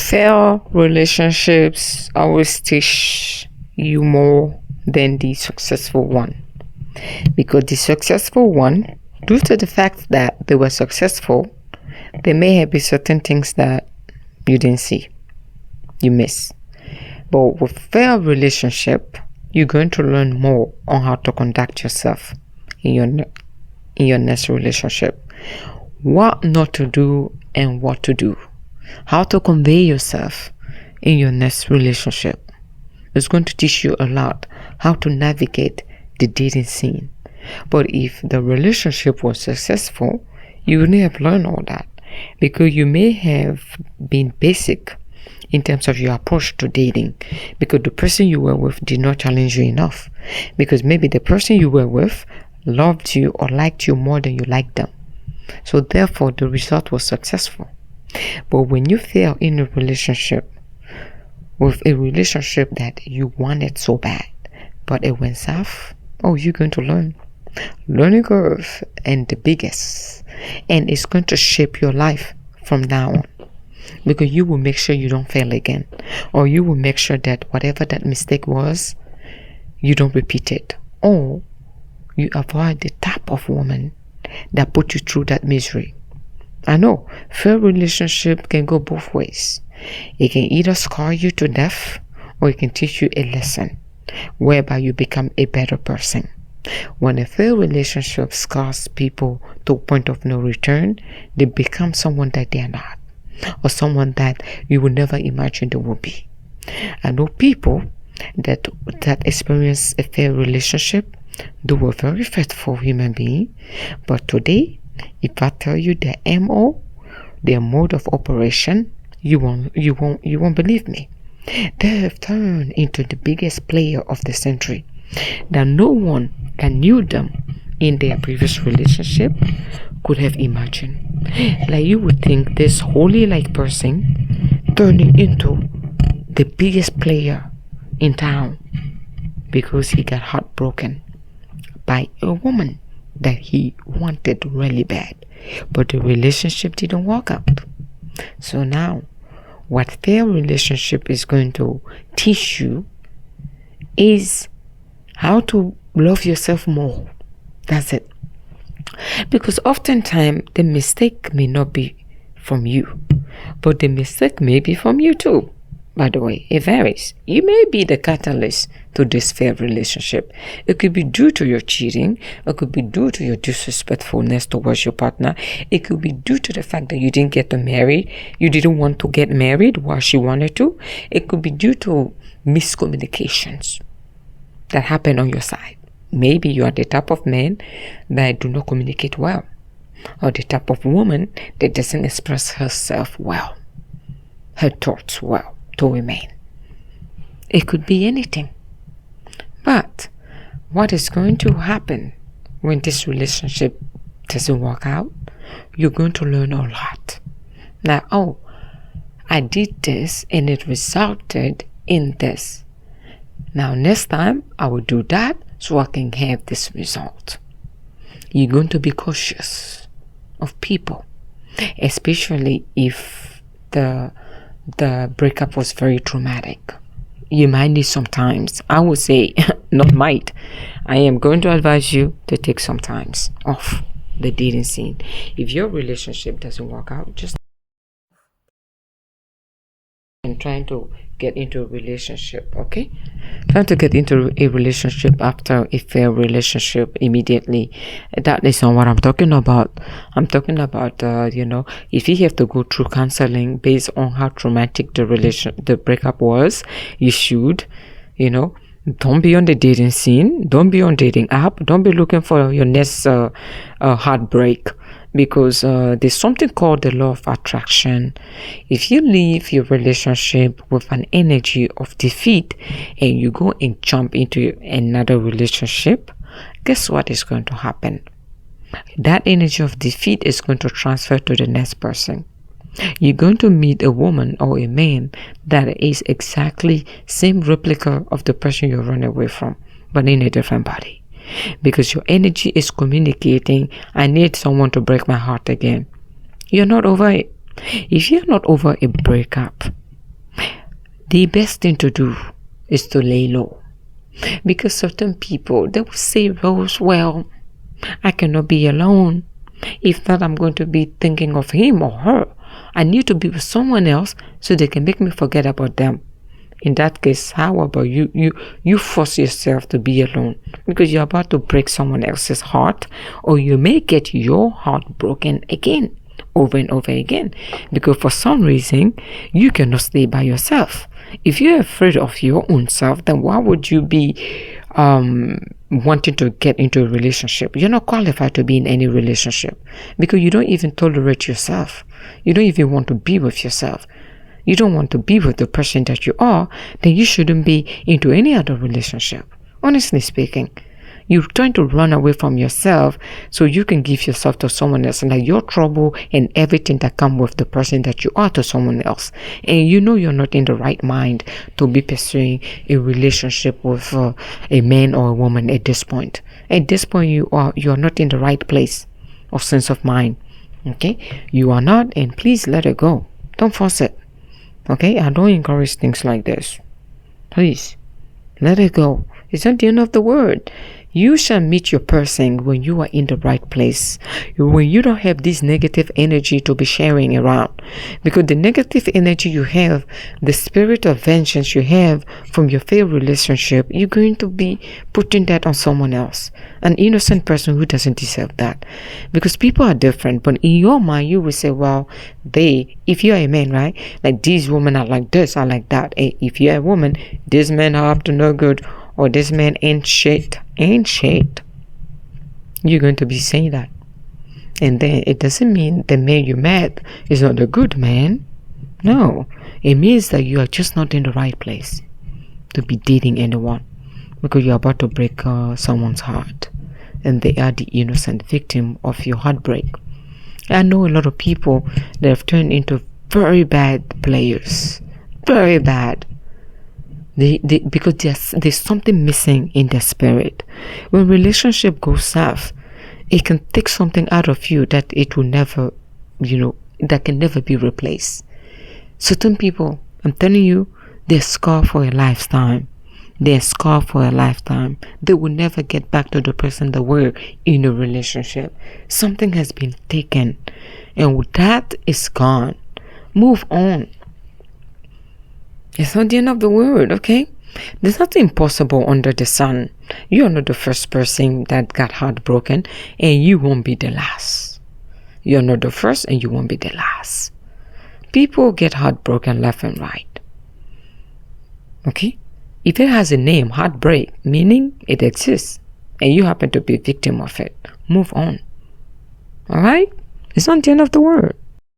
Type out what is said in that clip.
Fair relationships always teach you more than the successful one. Because the successful one, due to the fact that they were successful, there may have been certain things that you didn't see, you miss. But with fair relationship, you're going to learn more on how to conduct yourself in your next relationship. What not to do and what to do. How to convey yourself in your next relationship. It's going to teach you a lot how to navigate the dating scene. But if the relationship was successful, you wouldn't have learned all that, because you may have been basic in terms of your approach to dating, because the person you were with did not challenge you enough, because maybe the person you were with loved you or liked you more than you liked them. So therefore the result was successful. But when you fail in a relationship, with a relationship that you wanted so bad, but it went south, you're going to learn. Learning curve and the biggest. And it's going to shape your life from now on. Because you will make sure you don't fail again. Or you will make sure that whatever that mistake was, you don't repeat it. Or you avoid the type of woman that put you through that misery. I know, fair relationship can go both ways. It can either scar you to death, or it can teach you a lesson whereby you become a better person. When a fair relationship scars people to a point of no return, they become someone that they are not, or someone that you would never imagine they will be. I know people that experience a fair relationship. They were very faithful human being, but today, if I tell you their MO, their mode of operation, you won't believe me. They have turned into the biggest player of the century, that no one that knew them in their previous relationship could have imagined. Like, you would think this holy like person turning into the biggest player in town because he got heartbroken by a woman that he wanted really bad, but the relationship didn't work out. So now, what fair relationship is going to teach you is how to love yourself more. That's it. Because oftentimes the mistake may not be from you, but the mistake may be from you too. By the way, it varies. You may be the catalyst to this fair relationship. It could be due to your cheating. It could be due to your disrespectfulness towards your partner. It could be due to the fact that you didn't get married. You didn't want to get married while she wanted to. It could be due to miscommunications that happen on your side. Maybe you are the type of man that do not communicate well, or the type of woman that doesn't express herself well, her thoughts well to women. It could be anything. But what is going to happen when this relationship doesn't work out? You're going to learn a lot. Now, I did this and it resulted in this. Now, next time I will do that so I can have this result. You're going to be cautious of people, especially if the breakup was very traumatic. You might need some time. I would say, not might. I am going to advise you to take some time off the dating scene. If your relationship doesn't work out, just trying to get into a relationship, okay? Trying to get into a relationship after a fair relationship immediately. That is not what I'm talking about. I'm talking about, if you have to go through counseling based on how traumatic the breakup was, you should, don't be on the dating scene. Don't be on dating app. Don't be looking for your next heartbreak. Because there's something called the law of attraction. If you leave your relationship with an energy of defeat and you go and jump into another relationship, guess what is going to happen? That energy of defeat is going to transfer to the next person. You're going to meet a woman or a man that is exactly same replica of the person you run away from, but in a different body. Because your energy is communicating, I need someone to break my heart again. You're not over it. If you're not over a breakup, the best thing to do is to lay low. Because certain people, they will say, Rose, well, I cannot be alone. If not, I'm going to be thinking of him or her. I need to be with someone else so they can make me forget about them. In that case, how about you force yourself to be alone because you're about to break someone else's heart, or you may get your heart broken again, over and over again, because for some reason you cannot stay by yourself. If you're afraid of your own self, then why would you be wanting to get into a relationship? You're not qualified to be in any relationship because you don't even tolerate yourself. You don't even want to be with yourself. You don't want to be with the person that you are, then you shouldn't be into any other relationship. Honestly speaking, you're trying to run away from yourself so you can give yourself to someone else, and like your trouble and everything that comes with the person that you are to someone else. And you know you're not in the right mind to be pursuing a relationship with a man or a woman at this point. At this point, you are not in the right place or sense of mind. Okay? You are not, and please let it go. Don't force it. Okay, I don't encourage things like this. Please, let it go. It's not the end of the world. You shall meet your person when you are in the right place. When you don't have this negative energy to be sharing around. Because the negative energy you have, the spirit of vengeance you have from your failed relationship, you're going to be putting that on someone else. An innocent person who doesn't deserve that. Because people are different. But in your mind, you will say, well, if you're a man, right? Like these women are like this, are like that. If you're a woman, this man are up to no good. Or this man ain't shit. You're going to be saying that. And then it doesn't mean the man you met is not a good man. No. It means that you are just not in the right place to be dating anyone. Because you're about to break someone's heart. And they are the innocent victim of your heartbreak. I know a lot of people that have turned into very bad players. Very bad. Because there's something missing in their spirit. When relationship goes south, it can take something out of you that it will never, that can never be replaced. Certain people, I'm telling you, they're scarred for a lifetime. They're scarred for a lifetime. They will never get back to the person they were in a relationship. Something has been taken, and that is gone. Move on. It's not the end of the world, okay? There's nothing impossible under the sun. You're not the first person that got heartbroken, and you won't be the last. You're not the first, and you won't be the last. People get heartbroken left and right. Okay? If it has a name, heartbreak, meaning it exists, and you happen to be a victim of it, move on. Alright? It's not the end of the world.